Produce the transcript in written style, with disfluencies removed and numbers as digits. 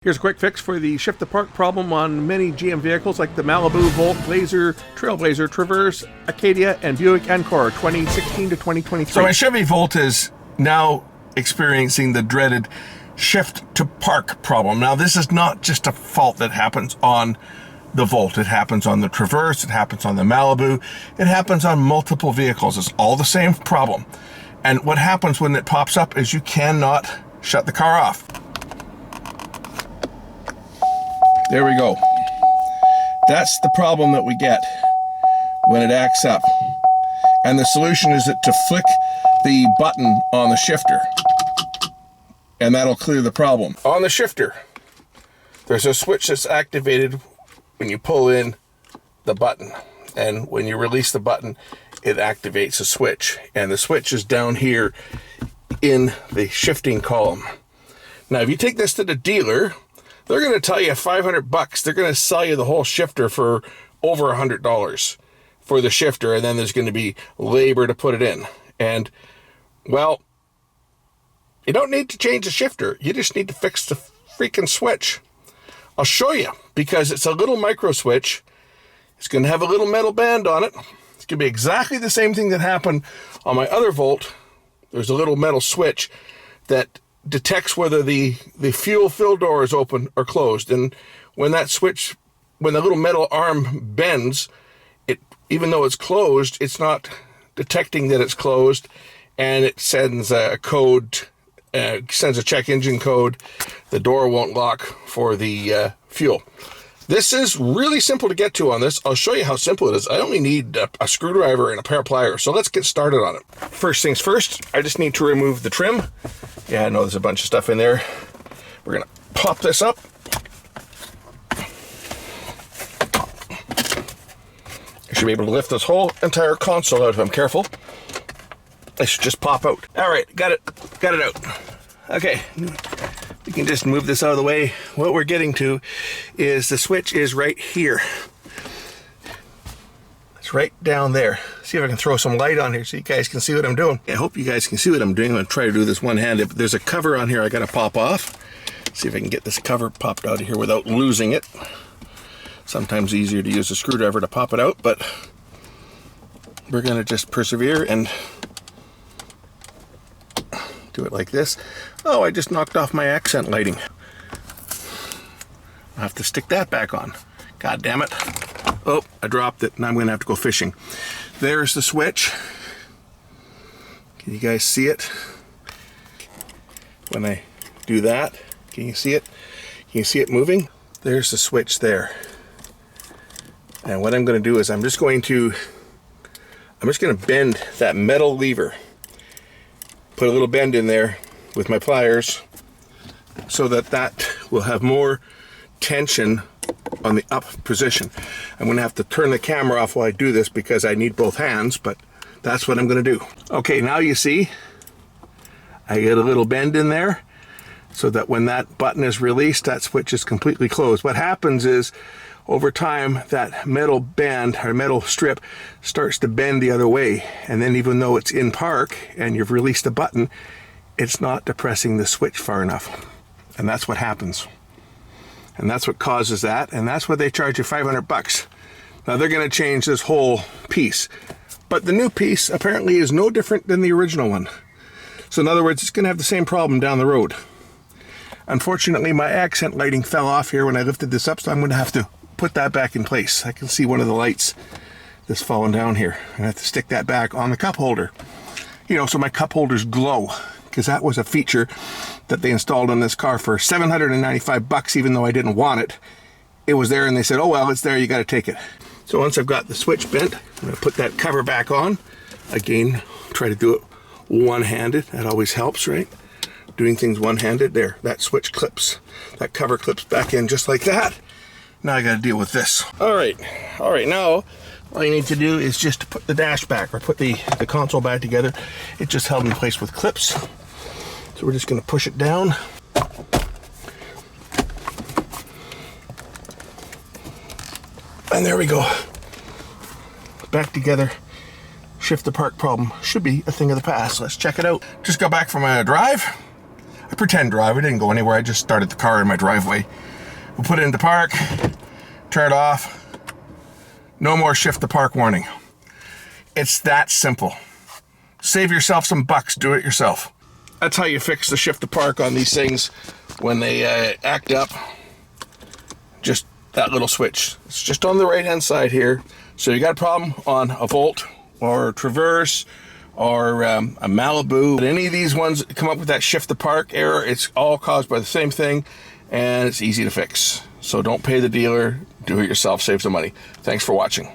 Here's a quick fix for the shift to park problem on many GM vehicles like the Malibu, Volt, Blazer, Trailblazer, Traverse, Acadia, and Buick Encore 2016 to 2023. So my Chevy Volt is now experiencing the dreaded shift to park problem. Now this is not just a fault that happens on the Volt. It happens on the Traverse, it happens on the Malibu, it happens on multiple vehicles. It's all the same problem. And what happens when it pops up is you cannot shut the car off. There we go. That's the problem that we get when it acts up. And the solution is to flick the button on the shifter, and that'll clear the problem. On the shifter, there's a switch that's activated when you pull in the button. And when you release the button, it activates a switch. And the switch is down here in the shifting column. Now, if you take this to the dealer, they're going to tell you $500. They're going to sell you the whole shifter for over $100 for the shifter, and then there's going to be labor to put it in. And, well, you don't need to change the shifter. You just need to fix the freaking switch. I'll show you, because it's a little micro switch. It's going to have a little metal band on it. It's going to be exactly the same thing that happened on my other Volt. There's a little metal switch that detects whether the fuel fill door is open or closed. And when that switch, when the little metal arm bends, it, even though it's closed, it's not detecting that it's closed, and it sends a code, sends a check engine code. The door won't lock for the fuel. This is really simple to get to on this. I'll show you how simple it is. I only need a screwdriver and a pair of pliers. So let's get started on it. First things first, I just need to remove the trim. Yeah, I know there's a bunch of stuff in there. We're gonna pop this up. I should be able to lift this whole entire console out if I'm careful. It should just pop out. All right, got it out. Okay. We can just move this out of the way. What we're getting to is the switch is right here. It's right down there. See if I can throw some light on here so you guys can see what I'm doing. I hope you guys can see what I'm doing. I'm gonna try to do this one-handed, but there's a cover on here I gotta pop off. See if I can get this cover popped out of here without losing it. Sometimes easier to use a screwdriver to pop it out, but we're gonna just persevere and do it like this. Oh, I just knocked off my accent lighting. I'll have to stick that back on. God damn it. Oh, I dropped it. Now I'm gonna have to go fishing. There's the switch. Can you guys see it? When I do that, can you see it? Can you see it moving? There's the switch there. And what I'm gonna do is I'm just gonna bend that metal lever. Put a little bend in there with my pliers so that will have more tension on the up position. I'm gonna have to turn the camera off while I do this because I need both hands, but that's what I'm gonna do. Okay, now you see I get a little bend in there so that when that button is released, that switch is completely closed. What happens is over time that metal band or metal strip starts to bend the other way, and then even though it's in park and you've released the button, it's not depressing the switch far enough. And that's what happens. And that's what causes that, and that's what they charge you $500. Now they're gonna change this whole piece, but the new piece apparently is no different than the original one. So in other words, it's gonna have the same problem down the road. Unfortunately, my accent lighting fell off here when I lifted this up, so I'm gonna have to put that back in place. I can see one of the lights that's fallen down here. I have to stick that back on the cup holder. You know, so my cup holders glow, because that was a feature that they installed on this car for $795, even though I didn't want it. It was there and they said, oh well, it's there, you gotta take it. So once I've got the switch bent, I'm gonna put that cover back on. Again, try to do it one-handed. That always helps, right? Doing things one-handed. There, that switch clips. That cover clips back in just like that. Now I gotta deal with this. All right, now all you need to do is just to put the dash back, or put the console back together. It just held in place with clips. So we're just gonna push it down. And there we go. Back together. Shift the park problem should be a thing of the past. Let's check it out. Just got back from a drive. I pretend drive. We didn't go anywhere. I just started the car in my driveway. We'll put it into park, turn it off. No more shift the park warning. It's that simple. Save yourself some bucks. Do it yourself. That's how you fix the shift to park on these things when they act up. Just that little switch. It's just on the right hand side here. So you got a problem on a Volt or a Traverse or a Malibu. But any of these ones come up with that shift to park error, it's all caused by the same thing, and it's easy to fix. So don't pay the dealer. Do it yourself. Save some money. Thanks for watching.